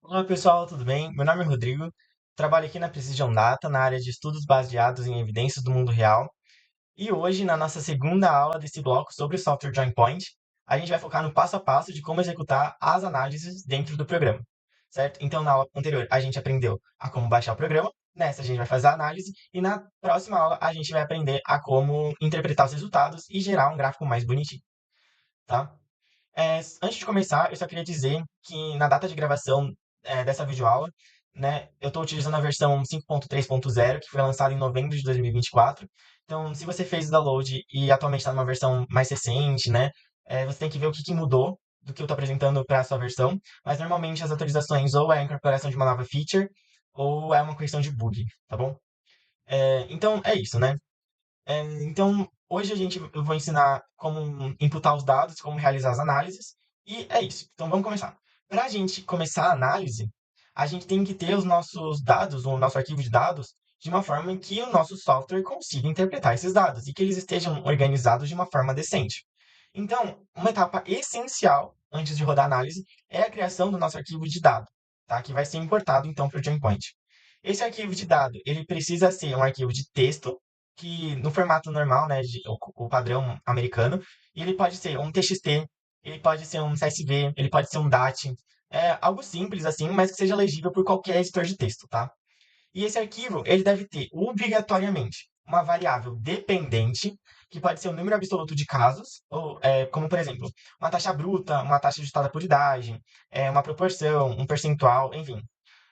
Olá pessoal, tudo bem? Meu nome é Rodrigo, trabalho aqui na Precision Data, na área de estudos baseados em evidências do mundo real. E hoje, na nossa segunda aula desse bloco sobre o software Join Point, a gente vai focar no passo a passo de como executar as análises dentro do programa, certo? Então, na aula anterior, a gente aprendeu a como baixar o programa, nessa a gente vai fazer a análise, e na próxima aula a gente vai aprender a como interpretar os resultados e gerar um gráfico mais bonitinho, tá? Antes de começar, eu só queria dizer que na data de gravação dessa videoaula, né, eu estou utilizando a versão 5.3.0, que foi lançada em novembro de 2024. Então, se você fez o download e atualmente está numa versão mais recente, né, você tem que ver o que mudou do que eu estou apresentando para a sua versão. Mas normalmente as atualizações ou é a incorporação de uma nova feature ou é uma questão de bug, tá bom? Então, é isso, né? Então, hoje eu vou ensinar como imputar os dados, como realizar as análises, e é isso. Então, vamos começar. Para a gente começar a análise, a gente tem que ter os nossos dados, o nosso arquivo de dados, de uma forma em que o nosso software consiga interpretar esses dados e que eles estejam organizados de uma forma decente. Então, uma etapa essencial antes de rodar a análise é a criação do nosso arquivo de dado, tá? Que vai ser importado então para o Joinpoint. Esse arquivo de dado, ele precisa ser um arquivo de texto que no formato normal, né, o padrão americano, e ele pode ser um TXT, ele pode ser um CSV, ele pode ser um DAT, algo simples assim, mas que seja legível por qualquer editor de texto, tá? E esse arquivo, ele deve ter obrigatoriamente uma variável dependente, que pode ser o número absoluto de casos, ou, como por exemplo, uma taxa bruta, uma taxa ajustada por idade, uma proporção, um percentual, enfim.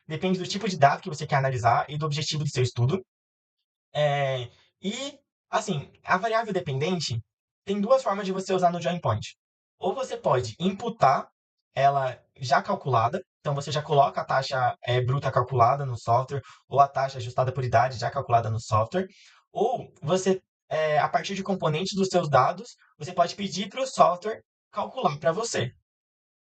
Depende do tipo de dado que você quer analisar e do objetivo do seu estudo. É, e, assim, a variável dependente tem duas formas de você usar no join point. Ou você pode imputar ela já calculada, então você já coloca a taxa bruta calculada no software, ou a taxa ajustada por idade já calculada no software, ou você, a partir de componentes dos seus dados, você pode pedir para o software calcular para você,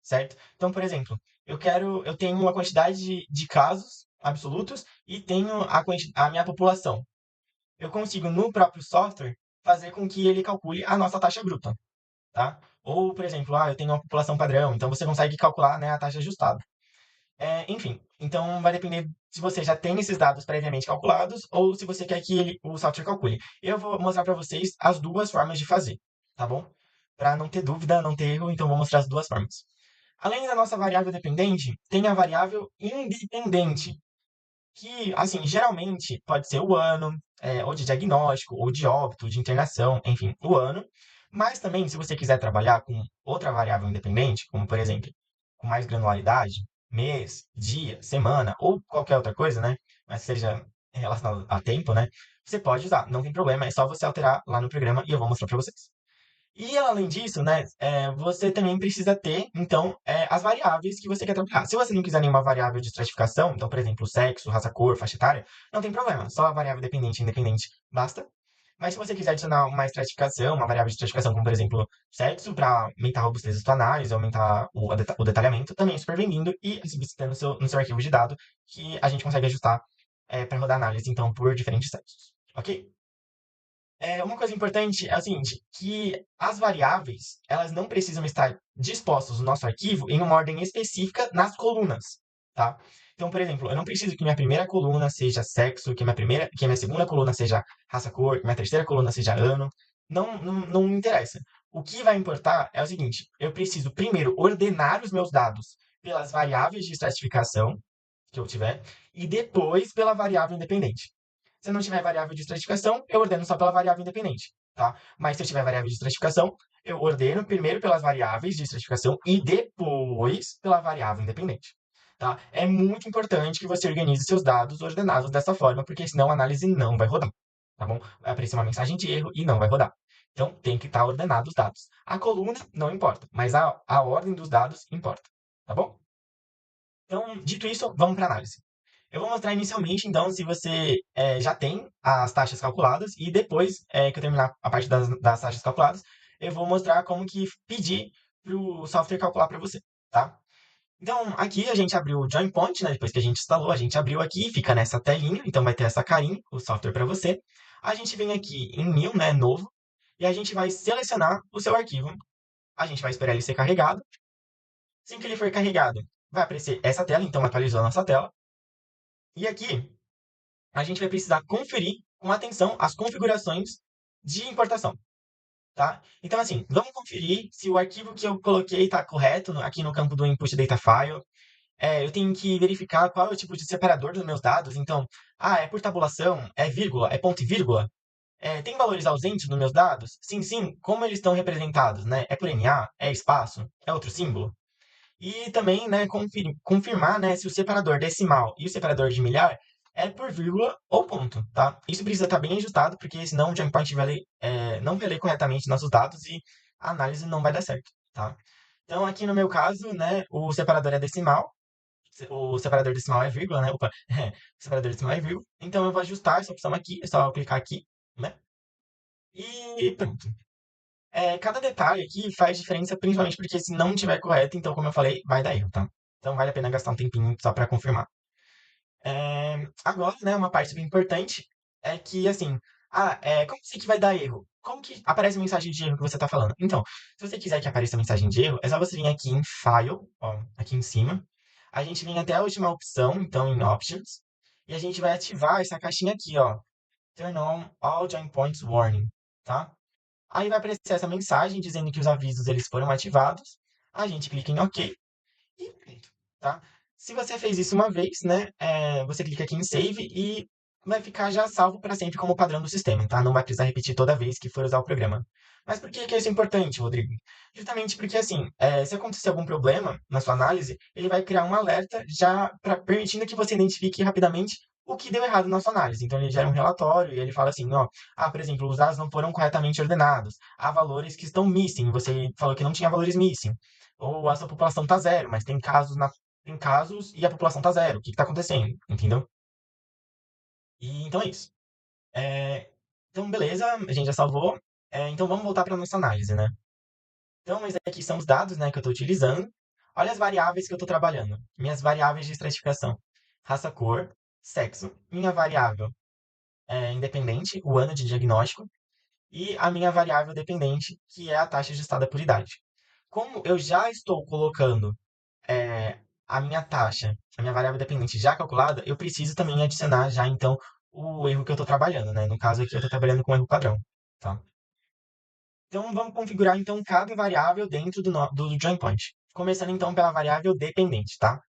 certo? Então, por exemplo, eu tenho uma quantidade de casos absolutos e tenho a minha população. Eu consigo no próprio software fazer com que ele calcule a nossa taxa bruta, tá? Ou, por exemplo, eu tenho uma população padrão, então você consegue calcular, né, a taxa ajustada. Enfim, então vai depender se você já tem esses dados previamente calculados ou se você quer que o software calcule. Eu vou mostrar para vocês as duas formas de fazer, tá bom? Para não ter dúvida, não ter erro, então vou mostrar as duas formas. Além da nossa variável dependente, tem a variável independente, que, assim, geralmente pode ser o ano, ou de diagnóstico, ou de óbito, de internação, enfim, o ano. Mas também, se você quiser trabalhar com outra variável independente, como por exemplo, com mais granularidade, mês, dia, semana, ou qualquer outra coisa, né? Mas que seja relacionado a tempo, né? Você pode usar, não tem problema, é só você alterar lá no programa e eu vou mostrar para vocês. E além disso, né, você também precisa ter, então, as variáveis que você quer trabalhar. Se você não quiser nenhuma variável de estratificação, então, por exemplo, sexo, raça, cor, faixa etária, não tem problema. Só a variável dependente e independente basta. Mas se você quiser adicionar uma estratificação, uma variável de estratificação, como por exemplo, sexo, para aumentar a robustez da sua análise, aumentar o detalhamento, também é super bem-vindo. E assim você tem no seu arquivo de dados que a gente consegue ajustar para rodar análise, então, por diferentes sexos. Ok? Uma coisa importante é o seguinte, que as variáveis, elas não precisam estar dispostas no nosso arquivo em uma ordem específica nas colunas, tá? Então, por exemplo, eu não preciso que minha primeira coluna seja sexo, que a minha segunda coluna seja raça-cor, que minha terceira coluna seja ano. Não me interessa. O que vai importar é o seguinte, eu preciso primeiro ordenar os meus dados pelas variáveis de estratificação que eu tiver e depois pela variável independente. Se eu não tiver variável de estratificação, eu ordeno só pela variável independente, tá? Mas se eu tiver variável de estratificação, eu ordeno primeiro pelas variáveis de estratificação e depois pela variável independente, tá? É muito importante que você organize seus dados ordenados dessa forma, porque senão a análise não vai rodar, tá bom? Vai aparecer uma mensagem de erro e não vai rodar. Então, tem que estar ordenado os dados. A coluna não importa, mas a ordem dos dados importa, tá bom? Então, dito isso, vamos para a análise. Eu vou mostrar inicialmente, então, se você já tem as taxas calculadas e depois que eu terminar a parte das taxas calculadas, eu vou mostrar como que pedir para o software calcular para você, tá? Então, aqui a gente abriu o Join Point, né? Depois que a gente instalou, a gente abriu aqui, fica nessa telinha, então vai ter essa carinha, o software para você. A gente vem aqui em New, né, novo, e a gente vai selecionar o seu arquivo. A gente vai esperar ele ser carregado. Assim que ele for carregado, vai aparecer essa tela, então atualizou a nossa tela. E aqui a gente vai precisar conferir com atenção as configurações de importação, tá? Então, assim, vamos conferir se o arquivo que eu coloquei está correto aqui no campo do Input Data File. Eu tenho que verificar qual é o tipo de separador dos meus dados. Então, é por tabulação, é vírgula, é ponto e vírgula. Tem valores ausentes nos meus dados? Sim, sim. Como eles estão representados, né? É por NA? É espaço? É outro símbolo? E também, né, confirmar, né, se o separador decimal e o separador de milhar é por vírgula ou ponto, tá? Isso precisa estar bem ajustado, porque senão o Jumppoint não vai ler corretamente nossos dados e a análise não vai dar certo, tá? Então, aqui no meu caso, né, o separador é decimal, o separador decimal é vírgula, né? Opa, o separador decimal é vírgula. Então, eu vou ajustar essa opção aqui, é só clicar aqui, né? E pronto. Cada detalhe aqui faz diferença, principalmente porque se não tiver correto, então, como eu falei, vai dar erro, tá? Então, vale a pena gastar um tempinho só para confirmar. Agora, né, uma parte bem importante é que, assim, como que vai dar erro? Como que aparece a mensagem de erro que você está falando? Então, se você quiser que apareça a mensagem de erro, é só você vir aqui em File, ó, aqui em cima. A gente vem até a última opção, então em Options, e a gente vai ativar essa caixinha aqui, ó, Turn on All Join Points Warning, tá? Aí vai aparecer essa mensagem dizendo que os avisos eles foram ativados. A gente clica em OK e pronto, tá? Se você fez isso uma vez, né, você clica aqui em Save e vai ficar já salvo para sempre como padrão do sistema, tá? Não vai precisar repetir toda vez que for usar o programa. Mas por que que isso é importante, Rodrigo? Justamente porque, assim, se acontecer algum problema na sua análise, ele vai criar um alerta já permitindo que você identifique rapidamente o que deu errado na sua análise. Então, ele gera um relatório e ele fala assim, ó, por exemplo, os dados não foram corretamente ordenados, há valores que estão missing, você falou que não tinha valores missing, ou a sua população tá zero, mas tem casos e a população tá zero. O que que tá acontecendo? Entendeu? E então é isso. É, então, beleza, a gente já salvou. Então vamos voltar para nossa análise, né? Então, esses aqui são os dados, né, que eu estou utilizando. Olha as variáveis que eu estou trabalhando. Minhas variáveis de estratificação. Raça, cor, sexo. Minha variável é independente, o ano de diagnóstico. E a minha variável dependente, que é a taxa ajustada por idade. Como eu já estou colocando a minha taxa, a minha variável dependente já calculada, eu preciso também adicionar já então o erro que eu estou trabalhando, né? No caso aqui eu estou trabalhando com erro padrão, tá? Então vamos configurar então cada variável dentro do join point. Começando então pela variável dependente, tá?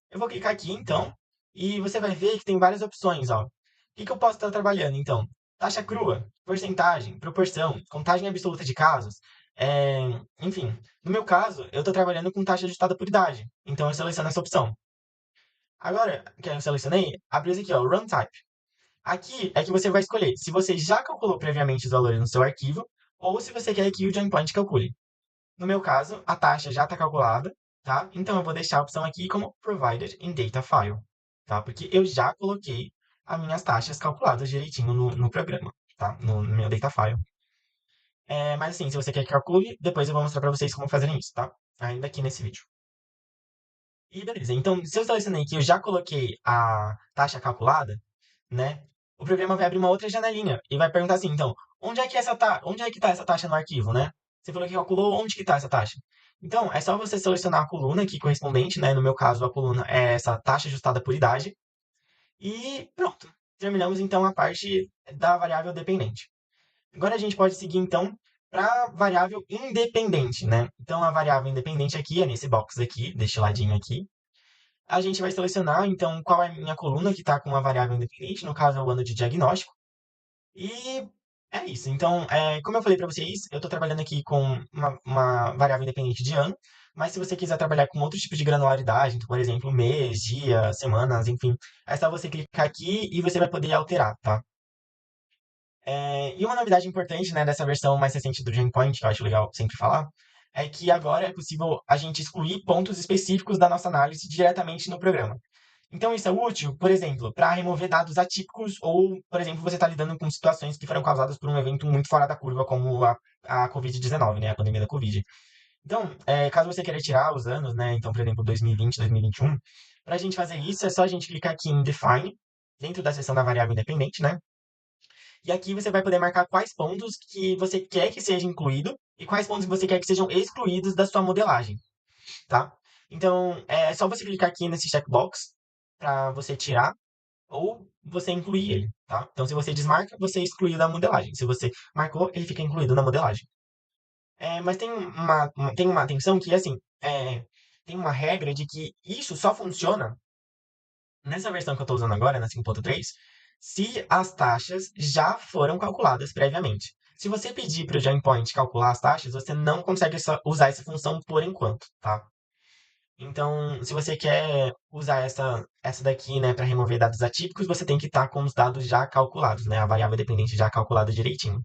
Eu vou clicar aqui então e você vai ver que tem várias opções, ó. O que que eu posso estar trabalhando então? Taxa crua, porcentagem, proporção, contagem absoluta de casos, é, enfim. No meu caso, eu estou trabalhando com taxa ajustada por idade, então eu seleciono essa opção. Agora, que eu selecionei, abre esse aqui, ó, Run Type. Aqui é que você vai escolher se você já calculou previamente os valores no seu arquivo ou se você quer que o Joinpoint calcule. No meu caso, a taxa já está calculada, tá? Então eu vou deixar a opção aqui como Provided in Data File, tá? Porque eu já coloquei as minhas taxas calculadas direitinho no programa, tá? No meu data file. Mas assim, se você quer que calcule, depois eu vou mostrar para vocês como fazerem isso, tá? Ainda aqui nesse vídeo. E beleza, então se eu selecionei que eu já coloquei a taxa calculada, né? O programa vai abrir uma outra janelinha e vai perguntar assim, então, onde é que está essa taxa no arquivo, né? Você falou que calculou, onde que está essa taxa? Então, é só você selecionar a coluna aqui correspondente, né? No meu caso, a coluna é essa taxa ajustada por idade. E pronto. Terminamos então a parte da variável dependente. Agora a gente pode seguir então para a variável independente, né? Então a variável independente aqui é nesse box aqui, deste ladinho aqui. A gente vai selecionar então qual é a minha coluna que está com uma variável independente, no caso é o ano de diagnóstico. E é isso. Então, como eu falei para vocês, eu estou trabalhando aqui com uma variável independente de ano, mas se você quiser trabalhar com outro tipo de granularidade, então, por exemplo, mês, dia, semanas, enfim, é só você clicar aqui e você vai poder alterar, tá? E uma novidade importante, né, dessa versão mais recente do Genpoint, que eu acho legal sempre falar, é que agora é possível a gente excluir pontos específicos da nossa análise diretamente no programa. Então, isso é útil, por exemplo, para remover dados atípicos ou, por exemplo, você está lidando com situações que foram causadas por um evento muito fora da curva, como a Covid-19, né, a pandemia da Covid. Então, caso você queira tirar os anos, né, então, por exemplo, 2020, 2021, para a gente fazer isso, é só a gente clicar aqui em Define, dentro da seção da variável independente, né? E aqui você vai poder marcar quais pontos que você quer que seja incluído e quais pontos você quer que sejam excluídos da sua modelagem, tá? Então, é só você clicar aqui nesse checkbox para você tirar ou você incluir ele, tá? Então, se você desmarca, você excluiu da modelagem. Se você marcou, ele fica incluído na modelagem. Mas tem uma atenção que, assim, tem uma regra de que isso só funciona nessa versão que eu estou usando agora, na 5.3, se as taxas já foram calculadas previamente. Se você pedir para o Joinpoint calcular as taxas, você não consegue usar essa função por enquanto, tá? Então, se você quer usar essa daqui, né, para remover dados atípicos, você tem que estar com os dados já calculados, né, a variável dependente já calculada direitinho.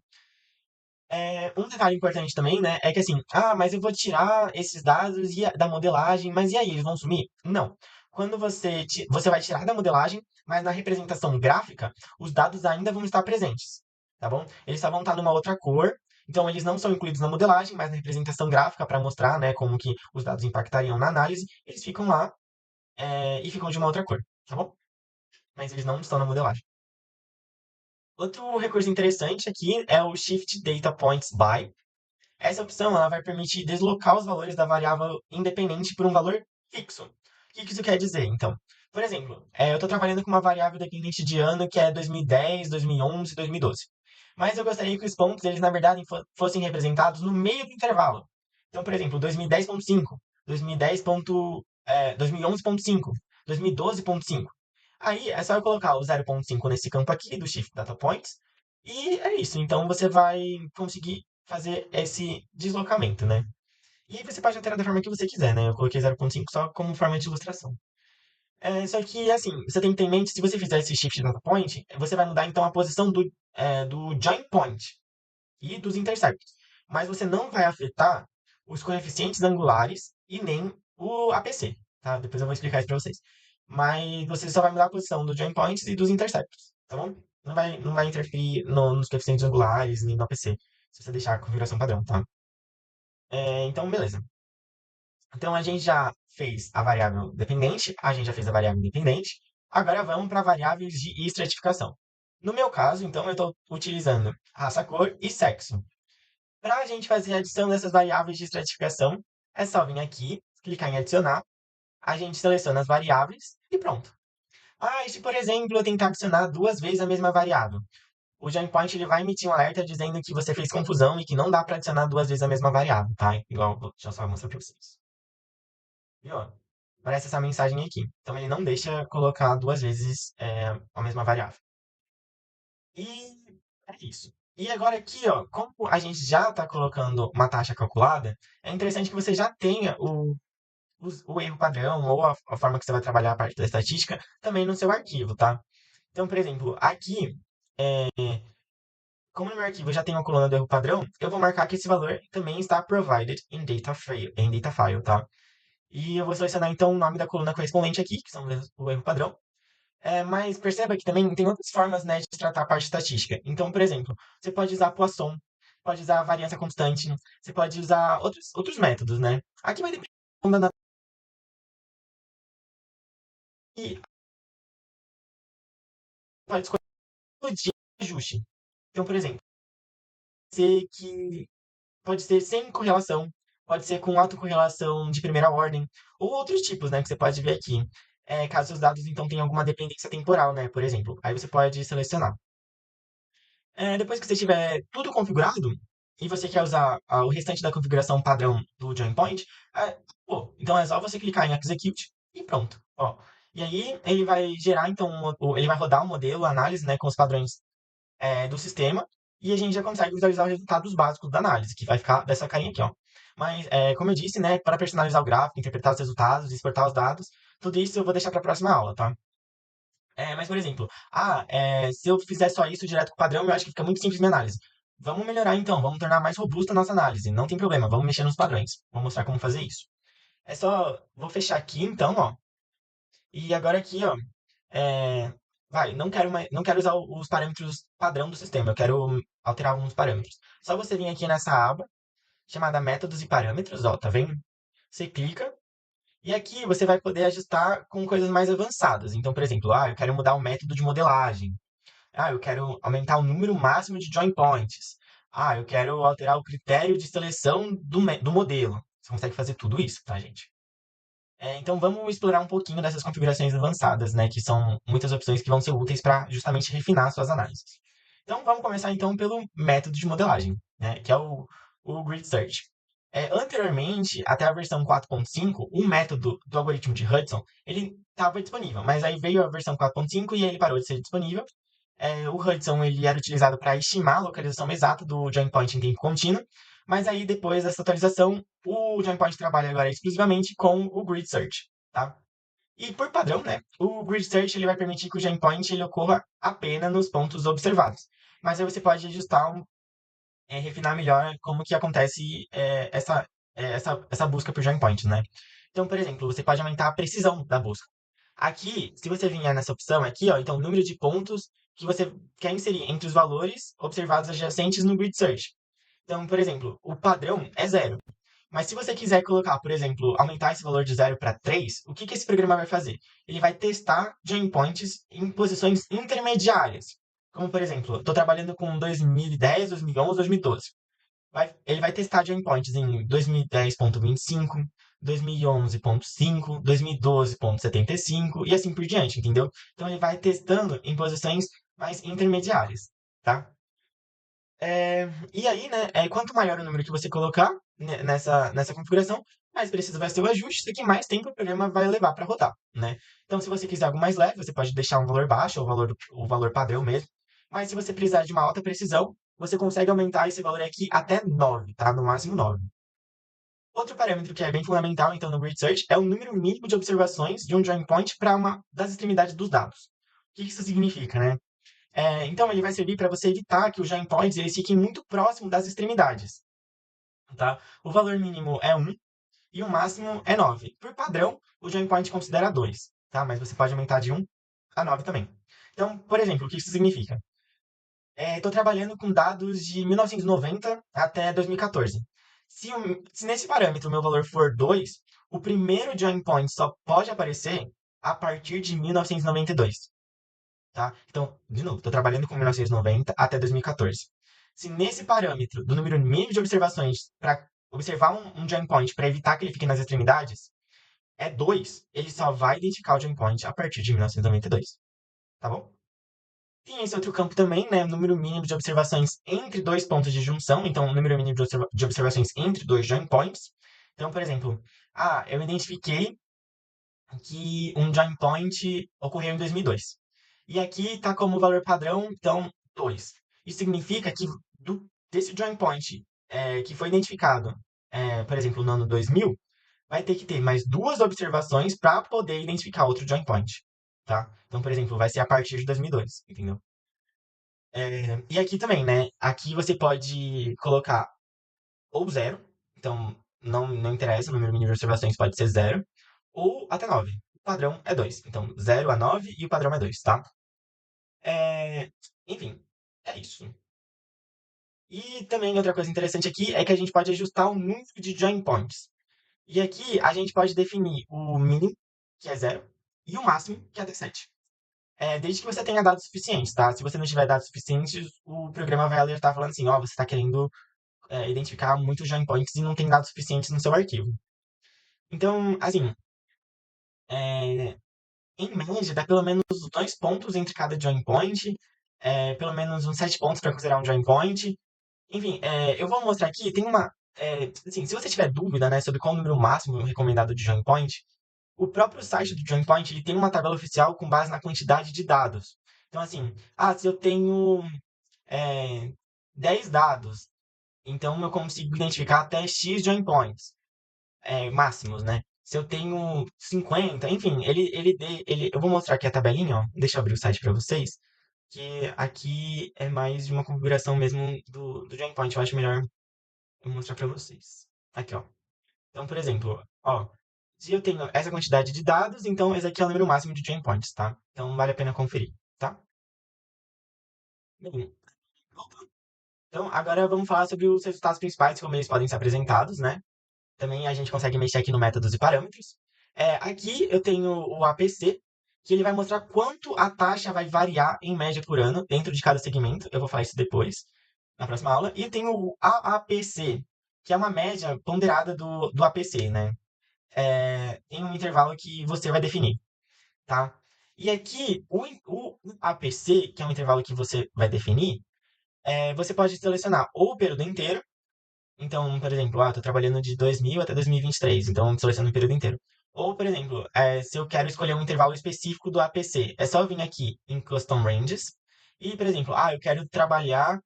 Um detalhe importante também, né, é que assim, mas eu vou tirar esses dados da modelagem, mas e aí, eles vão sumir? Não. Quando você vai tirar da modelagem, mas na representação gráfica, os dados ainda vão estar presentes, tá bom? Eles só vão estar numa outra cor, então eles não são incluídos na modelagem, mas na representação gráfica, para mostrar, né, como que os dados impactariam na análise, eles ficam lá, e ficam de uma outra cor, tá bom? Mas eles não estão na modelagem. Outro recurso interessante aqui é o Shift Data Points By. Essa opção ela vai permitir deslocar os valores da variável independente por um valor fixo. O que isso quer dizer, então? Por exemplo, eu estou trabalhando com uma variável dependente de ano que é 2010, 2011, 2012. Mas eu gostaria que os pontos, eles na verdade fossem representados no meio do intervalo. Então, por exemplo, 2010.5, 2011.5, 2012.5. Aí é só eu colocar o 0.5 nesse campo aqui do Shift Data Points e é isso. Então você vai conseguir fazer esse deslocamento, né? E aí você pode alterar da forma que você quiser, né? Eu coloquei 0.5 só como forma de ilustração. Só que, assim, você tem que ter em mente, se você fizer esse shift data point, você vai mudar então a posição do join point e dos intercepts. Mas você não vai afetar os coeficientes angulares e nem o APC, tá? Depois eu vou explicar isso para vocês. Mas você só vai mudar a posição do join points e dos intercepts, tá bom? Não vai interferir nos coeficientes angulares nem no APC, se você deixar a configuração padrão, tá? Então, beleza. Então, a gente já fez a variável dependente, a gente já fez a variável independente. Agora vamos para variáveis de estratificação. No meu caso, então, eu estou utilizando raça, cor e sexo. Para a gente fazer a adição dessas variáveis de estratificação, é só vir aqui, clicar em adicionar, a gente seleciona as variáveis e pronto. E se, por exemplo, eu tentar adicionar duas vezes a mesma variável? O Joinpoint ele vai emitir um alerta dizendo que você fez confusão e que não dá para adicionar duas vezes a mesma variável, tá? Igual, deixa eu só mostrar para vocês. Viu? Aparece essa mensagem aqui. Então ele não deixa colocar duas vezes a mesma variável. E é isso. E agora aqui, ó, como a gente já está colocando uma taxa calculada, é interessante que você já tenha o erro padrão ou a forma que você vai trabalhar a parte da estatística também no seu arquivo, tá? Então, por exemplo, aqui, como no meu arquivo eu já tenho a coluna do erro padrão, eu vou marcar que esse valor também está provided in data file, tá? E eu vou selecionar então o nome da coluna correspondente aqui, que são o erro padrão. Mas perceba que também tem outras formas, né, de tratar a parte estatística. Então, por exemplo, você pode usar Poisson, pode usar variância constante, você pode usar outros métodos, né? Aqui vai depender da e pode escolher o de ajuste. Então, por exemplo, ser que pode ser sem correlação, pode ser com autocorrelação de primeira ordem, ou outros tipos, né, que você pode ver aqui. Caso os dados, então, tenham alguma dependência temporal, né, por exemplo. Aí você pode selecionar. Depois que você tiver tudo configurado, e você quer usar o restante da configuração padrão do Joinpoint, então é só você clicar em Execute e pronto. Ó. E aí ele vai gerar, então, ele vai rodar um modelo, análise, né, com os padrões do sistema, e a gente já consegue visualizar os resultados básicos da análise, que vai ficar dessa carinha aqui, ó. Mas, como eu disse, né, para personalizar o gráfico, interpretar os resultados, exportar os dados, tudo isso eu vou deixar para a próxima aula, tá? Mas, por exemplo, se eu fizer só isso direto com o padrão, eu acho que fica muito simples minha análise. Vamos melhorar então, vamos tornar mais robusta a nossa análise. Não tem problema, vamos mexer nos padrões. Vou mostrar como fazer isso. Vou fechar aqui então, ó. E agora aqui, ó, não quero usar os parâmetros padrão do sistema, eu quero alterar alguns parâmetros. Só você vir aqui nessa aba, chamada métodos e parâmetros, ó, tá vendo? Você clica, e aqui você vai poder ajustar com coisas mais avançadas. Então, por exemplo, eu quero mudar o método de modelagem. Eu quero aumentar o número máximo de join points. Eu quero alterar o critério de seleção do modelo. Você consegue fazer tudo isso, tá, gente? Então vamos explorar um pouquinho dessas configurações avançadas, né, que são muitas opções que vão ser úteis para justamente refinar suas análises. Então vamos começar então pelo método de modelagem, né, que é o Grid Search. Anteriormente, até a versão 4.5, o método do algoritmo de Hudson, ele estava disponível, mas aí veio a versão 4.5 e ele parou de ser disponível. O Hudson ele era utilizado para estimar a localização exata do join point em tempo contínuo, mas aí depois dessa atualização, o join point trabalha agora exclusivamente com o grid search, tá? E por padrão, né, o grid search ele vai permitir que o join point ele ocorra apenas nos pontos observados. Mas aí você pode ajustar, refinar melhor como que acontece essa busca por join point, né? Então, por exemplo, você pode aumentar a precisão da busca. Aqui, se você vier nessa opção aqui, ó, então o número de pontos que você quer inserir entre os valores observados adjacentes no grid search. Então, por exemplo, o padrão é zero. Mas se você quiser colocar, por exemplo, aumentar esse valor de zero para 3, o que que esse programa vai fazer? Ele vai testar join points em posições intermediárias. Como, por exemplo, estou trabalhando com 2010, 2011, 2012. Ele vai testar join points em 2010.25, 2011.5, 2012.75 e assim por diante, entendeu? Então ele vai testando em posições mais intermediárias, tá? E aí, né, quanto maior o número que você colocar nessa configuração, mais preciso vai ser o ajuste e que mais tempo o programa vai levar para rodar, né? Então, se você quiser algo mais leve, você pode deixar um valor baixo, ou o valor padrão mesmo. Mas se você precisar de uma alta precisão, você consegue aumentar esse valor aqui até 9, tá? No máximo 9. Outro parâmetro que é bem fundamental, então, no Grid Search é o número mínimo de observações de um join point para uma das extremidades dos dados. O que isso significa, né? Então, ele vai servir para você evitar que os join points eles fiquem muito próximo das extremidades, tá? O valor mínimo é 1 e o máximo é 9. Por padrão, o join point considera 2, tá? Mas você pode aumentar de 1 a 9 também. Então, por exemplo, o que isso significa? Estou trabalhando com dados de 1990 até 2014. Se nesse parâmetro o meu valor for 2, o primeiro join point só pode aparecer a partir de 1992. Tá? Então, de novo, estou trabalhando com 1990 até 2014. Se nesse parâmetro do número mínimo de observações para observar um join point para evitar que ele fique nas extremidades é 2, ele só vai identificar o join point a partir de 1992. Tá bom? Tem esse outro campo também, né? Número mínimo de observações entre dois pontos de junção. Então, o número mínimo de observações entre dois join points. Então, por exemplo, eu identifiquei que um join point ocorreu em 2002. E aqui está como valor padrão, então, 2. Isso significa que desse join point que foi identificado, por exemplo, no ano 2000, vai ter que ter mais duas observações para poder identificar outro join point. Tá? Então, por exemplo, vai ser a partir de 2002, entendeu? E aqui também, né? Aqui você pode colocar ou zero, então não interessa, o número mínimo de observações pode ser zero, ou até 9. O padrão é 2. Então, 0 a 9 e o padrão é 2, tá? É, Enfim, é isso. E também outra coisa interessante aqui é que a gente pode ajustar o número de join points. E aqui a gente pode definir o mínimo, que é zero, e o máximo, que é até 7. Desde que você tenha dados suficientes, tá? Se você não tiver dados suficientes, o programa vai alertar falando assim, ó, você está querendo identificar muitos join points e não tem dados suficientes no seu arquivo. Então, assim, é, em média, dá pelo menos 2 pontos entre cada join point, pelo menos uns 7 pontos para considerar um join point. Enfim, eu vou mostrar aqui, tem uma. Assim, se você tiver dúvida, né, sobre qual o número máximo recomendado de join point, o próprio site do join point ele tem uma tabela oficial com base na quantidade de dados. Então, assim, se eu tenho é, 10 dados, então eu consigo identificar até X join points máximos, né? Se eu tenho 50, enfim, eu vou mostrar aqui a tabelinha, ó. Deixa eu abrir o site para vocês, que aqui é mais de uma configuração mesmo do join point. Eu acho melhor eu mostrar para vocês. Aqui, ó. Então, por exemplo, ó, se eu tenho essa quantidade de dados, então esse aqui é o número máximo de join points, tá? Então vale a pena conferir, tá? Bem, então agora vamos falar sobre os resultados principais, como eles podem ser apresentados, né? Também a gente consegue mexer aqui no métodos e parâmetros. Aqui eu tenho o APC, que ele vai mostrar quanto a taxa vai variar em média por ano dentro de cada segmento. Eu vou falar isso depois, na próxima aula. E tem o AAPC, que é uma média ponderada do APC, né? em um intervalo que você vai definir, tá? E aqui, o APC, que é um intervalo que você vai definir, você pode selecionar ou o período inteiro. Então, por exemplo, eu tô trabalhando de 2000 até 2023, então eu seleciono o período inteiro. Ou, por exemplo, se eu quero escolher um intervalo específico do APC, é só vir aqui em Custom Ranges e, por exemplo, eu quero trabalhar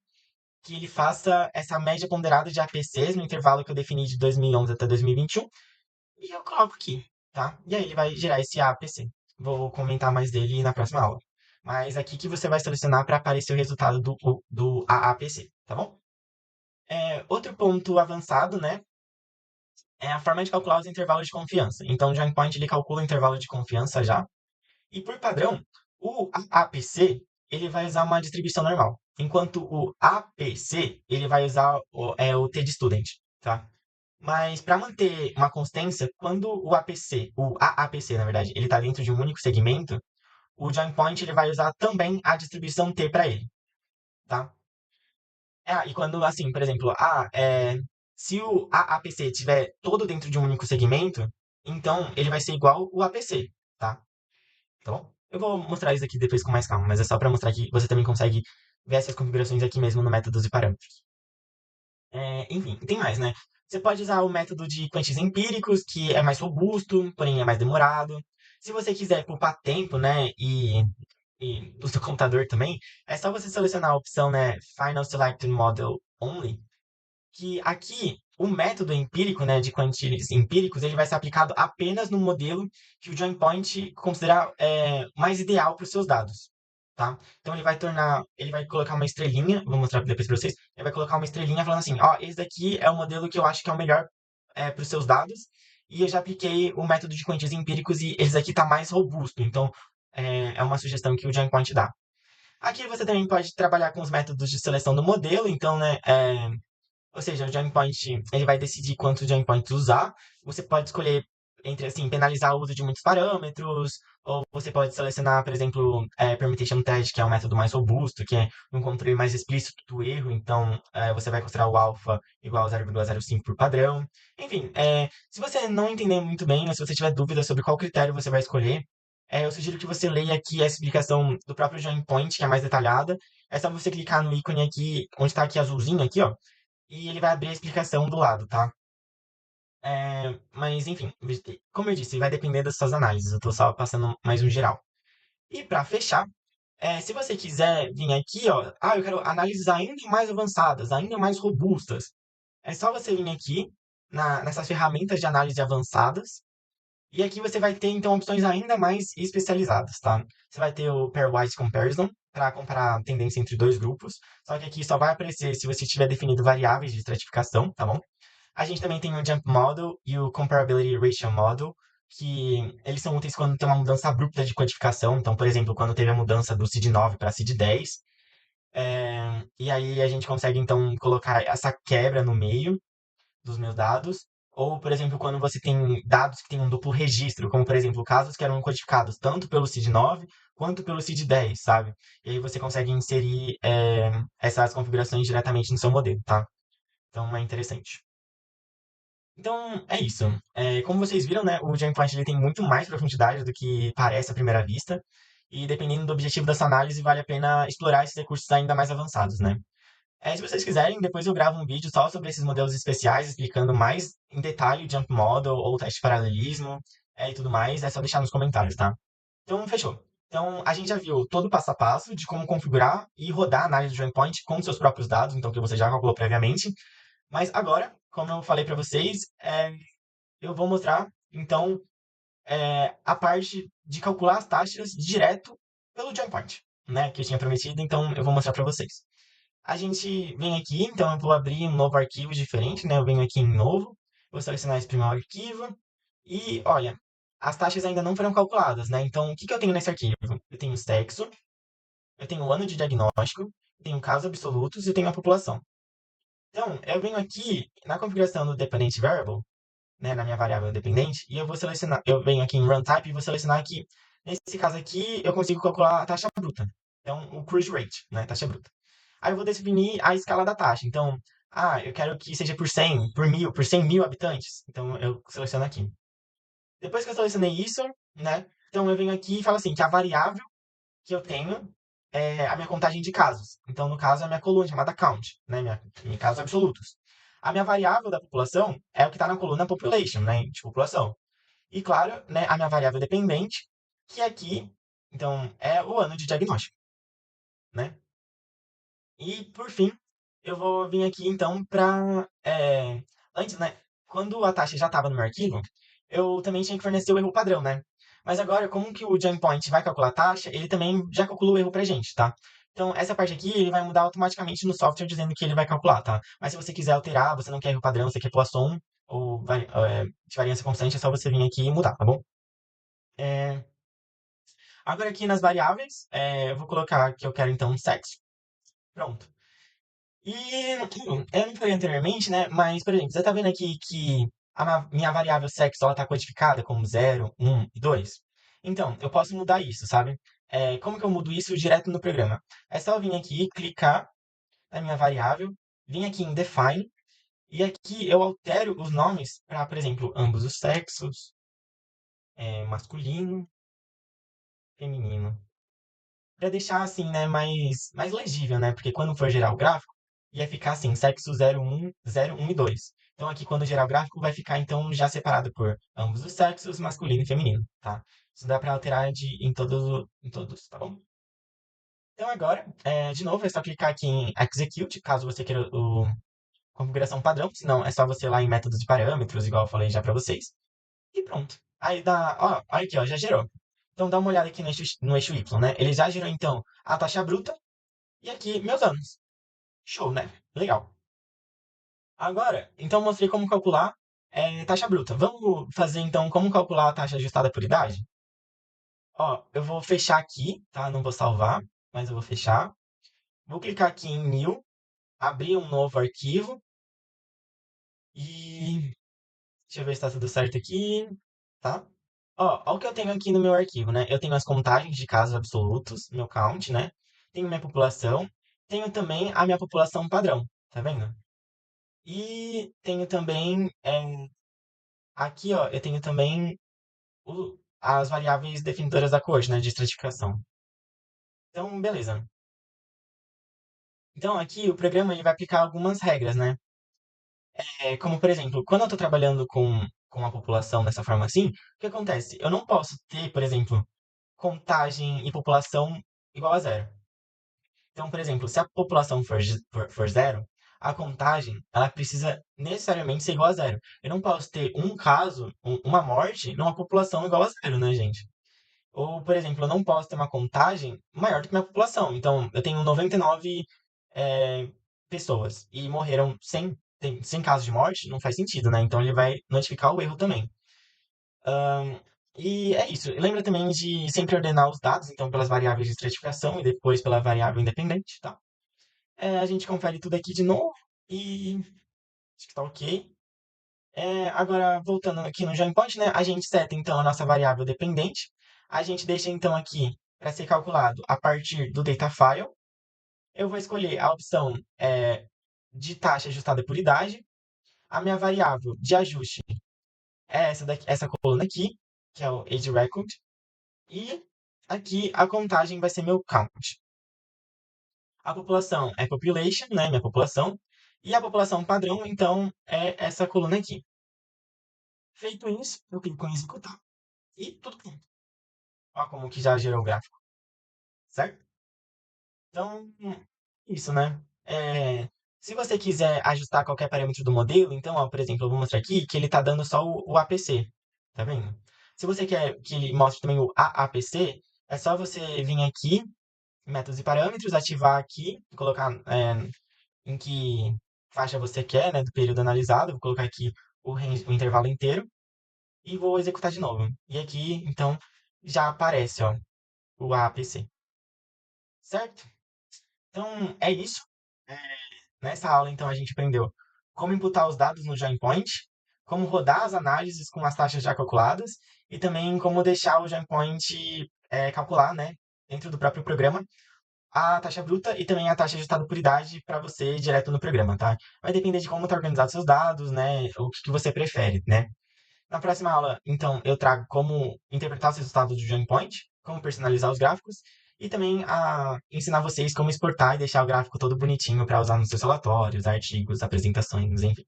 que ele faça essa média ponderada de APCs no intervalo que eu defini de 2011 até 2021, e eu coloco aqui, tá? E aí ele vai gerar esse APC. Vou comentar mais dele na próxima aula. Mas aqui que você vai selecionar para aparecer o resultado do AAPC, tá bom? Outro ponto avançado, né, é a forma de calcular os intervalos de confiança. Então, o Joint Point ele calcula o intervalo de confiança já. E por padrão, o APC ele vai usar uma distribuição normal, enquanto o APC ele vai usar o T de student, tá? Mas para manter uma constância, quando o AAPC, na verdade, ele está dentro de um único segmento, o Joint Point ele vai usar também a distribuição T para ele, tá? E quando, assim, por exemplo, se o AAPC estiver todo dentro de um único segmento, então ele vai ser igual o APC, tá? Tá bom? Eu vou mostrar isso aqui depois com mais calma, mas é só para mostrar que você também consegue ver essas configurações aqui mesmo no métodos e parâmetros. Enfim, tem mais, né? Você pode usar o método de quantis empíricos, que é mais robusto, porém é mais demorado. Se você quiser poupar tempo, né, e do seu computador também, é só você selecionar a opção, né, Final Selected Model Only, que aqui o método empírico, né, de quantis empíricos, ele vai ser aplicado apenas no modelo que o Joint Point considerar mais ideal para os seus dados, tá? Então ele vai colocar uma estrelinha, vou mostrar depois para vocês, ele vai colocar uma estrelinha falando assim, ó, esse daqui é o modelo que eu acho que é o melhor para os seus dados, e eu já apliquei o método de quantis empíricos e esse aqui está mais robusto, então é uma sugestão que o Joint Point dá. Aqui você também pode trabalhar com os métodos de seleção do modelo, então, né, ou seja, o join point, ele vai decidir quantos join points usar. Você pode escolher entre, assim, penalizar o uso de muitos parâmetros, ou você pode selecionar, por exemplo, permutation test, que é um método mais robusto, que é um controle mais explícito do erro. Então, você vai considerar o alfa igual a 0,05 por padrão. Enfim, se você não entender muito bem, ou se você tiver dúvida sobre qual critério você vai escolher, eu sugiro que você leia aqui a explicação do próprio join point, que é mais detalhada. É só você clicar no ícone aqui, onde está aqui azulzinho, aqui, ó, e ele vai abrir a explicação do lado, tá? Mas, enfim, como eu disse, vai depender das suas análises. Eu tô só passando mais um geral. E para fechar, se você quiser vir aqui, ó, eu quero análises ainda mais avançadas, ainda mais robustas. É só você vir aqui nessas ferramentas de análise avançadas. E aqui você vai ter, então, opções ainda mais especializadas, tá? Você vai ter o Pairwise Comparison, para comparar a tendência entre dois grupos. Só que aqui só vai aparecer se você tiver definido variáveis de estratificação, tá bom? A gente também tem o Jump Model e o Comparability Ratio Model, que eles são úteis quando tem uma mudança abrupta de quantificação. Então, por exemplo, quando teve a mudança do CID 9 para CID 10. E aí a gente consegue, então, colocar essa quebra no meio dos meus dados. Ou, por exemplo, quando você tem dados que têm um duplo registro, como, por exemplo, casos que eram codificados tanto pelo CID 9 quanto pelo CID 10, sabe? E aí você consegue inserir essas configurações diretamente no seu modelo, tá? Então é interessante. Então, é isso. Como vocês viram, né, o Gemplot ele tem muito mais profundidade do que parece à primeira vista, e dependendo do objetivo dessa análise, vale a pena explorar esses recursos ainda mais avançados, né? Se vocês quiserem, depois eu gravo um vídeo só sobre esses modelos especiais, explicando mais em detalhe o Jump Model ou o teste de paralelismo e tudo mais. É só deixar nos comentários, tá? Então, fechou. Então, a gente já viu todo o passo a passo de como configurar e rodar a análise do Joint Point com seus próprios dados, então que você já calculou previamente. Mas agora, como eu falei para vocês, eu vou mostrar, então, a parte de calcular as taxas direto pelo Joint Point, né? Que eu tinha prometido, então eu vou mostrar para vocês. A gente vem aqui, então eu vou abrir um novo arquivo diferente, né? Eu venho aqui em novo, vou selecionar esse primeiro arquivo e, olha, as taxas ainda não foram calculadas, né? Então, o que que eu tenho nesse arquivo? Eu tenho o sexo, eu tenho o ano de diagnóstico, eu tenho casos absolutos e eu tenho a população. Então, eu venho aqui na configuração do dependent variable, né, na minha variável dependente, e eu vou selecionar, eu venho aqui em run type e vou selecionar aqui, nesse caso aqui, eu consigo calcular a taxa bruta. Então, o cruise rate, né, taxa bruta. Aí eu vou definir a escala da taxa. Então, eu quero que seja por 100, por 1000, por 100 mil habitantes. Então, eu seleciono aqui. Depois que eu selecionei isso, né? Então eu venho aqui e falo assim, que a variável que eu tenho é a minha contagem de casos. Então, no caso, é a minha coluna chamada count, né? Minha casos absolutos. A minha variável da população é o que está na coluna population, né? De população. E, claro, né, a minha variável dependente, que aqui, então, é o ano de diagnóstico, né? E, por fim, eu vou vir aqui, então, para... antes, né? Quando a taxa já estava no meu arquivo, eu também tinha que fornecer o erro padrão, né? Mas agora, como que o join point vai calcular a taxa, ele também já calcula o erro pra gente, tá? Então, essa parte aqui, ele vai mudar automaticamente no software dizendo que ele vai calcular, tá? Mas se você quiser alterar, você não quer erro padrão, você quer pôr a som ou de variância constante, é só você vir aqui e mudar, tá bom? É, Agora aqui nas variáveis, eu vou colocar que eu quero, então, sexo. Pronto. E eu não falei anteriormente, né? Mas, por exemplo, você tá vendo aqui que a minha variável sexo ela tá codificada como 0, 1 e 2? Então, eu posso mudar isso, sabe? Como que eu mudo isso direto no programa? É só eu vir aqui, clicar na minha variável, vir aqui em Define, e aqui eu altero os nomes para, por exemplo, ambos os sexos, masculino, feminino. Pra deixar assim, né, mais legível, né? Porque quando for gerar o gráfico, ia ficar assim, sexo 01, 01 e 2. Então aqui quando gerar o gráfico vai ficar então já separado por ambos os sexos, masculino e feminino, tá? Isso dá pra alterar em todos, tá bom? Então agora, de novo, é só clicar aqui em Execute, caso você queira o configuração padrão, senão é só você ir lá em métodos de parâmetros, igual eu falei já pra vocês, e pronto. Aí dá, ó, olha aqui, ó, já gerou. Então dá uma olhada aqui no eixo Y, né? Ele já gerou então a taxa bruta e aqui, meus anos. Show, né? Legal. Agora, então mostrei como calcular taxa bruta. Vamos fazer então como calcular a taxa ajustada por idade? Ó, eu vou fechar aqui, tá? Não vou salvar, mas eu vou fechar. Vou clicar aqui em New, abrir um novo arquivo e deixa eu ver se tá tudo certo aqui, tá? Ó, o que eu tenho aqui no meu arquivo, né? Eu tenho as contagens de casos absolutos, meu count, né? Tenho minha população, tenho também a minha população padrão, tá vendo? E tenho também, aqui, ó, eu tenho também as variáveis definidoras da coorte, né, de estratificação. Então, beleza. Então, aqui o programa ele vai aplicar algumas regras, né? Como, por exemplo, quando eu estou trabalhando com a população dessa forma assim, o que acontece? Eu não posso ter, por exemplo, contagem e população igual a zero. Então, por exemplo, se a população for zero, a contagem ela precisa necessariamente ser igual a zero. Eu não posso ter um caso, uma morte, numa população igual a zero, né, gente? Ou, por exemplo, eu não posso ter uma contagem maior do que minha população. Então, eu tenho 99 é, pessoas e morreram 100, tem 100 casos de morte, não faz sentido, né? Então, ele vai notificar o erro também. E é isso. Lembra também de sempre ordenar os dados, então, pelas variáveis de estratificação e depois pela variável independente, tá? A gente confere tudo aqui de novo e acho que tá ok. Agora, voltando aqui no join point, né? A gente seta, então, a nossa variável dependente. A gente deixa, então, aqui para ser calculado a partir do data file. Eu vou escolher a opção de taxa ajustada por idade. A minha variável de ajuste é essa coluna aqui, que é o age record. E aqui a contagem vai ser meu count. A população é population, né? Minha população. E a população padrão, então, é essa coluna aqui. Feito isso, eu clico em executar e tudo pronto. Ó, como que já gerou o gráfico, certo? Então, isso, né? Se você quiser ajustar qualquer parâmetro do modelo, então, ó, por exemplo, eu vou mostrar aqui que ele está dando só o APC, tá vendo? Se você quer que ele mostre também o AAPC, é só você vir aqui, métodos e parâmetros, ativar aqui, colocar em que faixa você quer, né, do período analisado, vou colocar aqui o intervalo inteiro e vou executar de novo. E aqui, então, já aparece, ó, o AAPC, certo? Então, é isso. É, Nessa aula, então, a gente aprendeu como imputar os dados no join point, como rodar as análises com as taxas já calculadas e também como deixar o join point calcular, né, dentro do próprio programa, a taxa bruta e também a taxa ajustada por idade para você direto no programa, tá? Vai depender de como tá organizado seus dados, né, o que que você prefere, né? Na próxima aula, então, eu trago como interpretar os resultados do Joinpoint, como personalizar os gráficos e também ensinar vocês como exportar e deixar o gráfico todo bonitinho para usar nos seus relatórios, artigos, apresentações, enfim.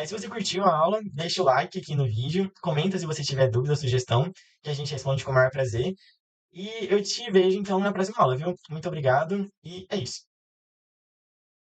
Se você curtiu a aula, deixa o like aqui no vídeo, comenta se você tiver dúvida ou sugestão, que a gente responde com o maior prazer. E eu te vejo então na próxima aula, viu? Muito obrigado e é isso.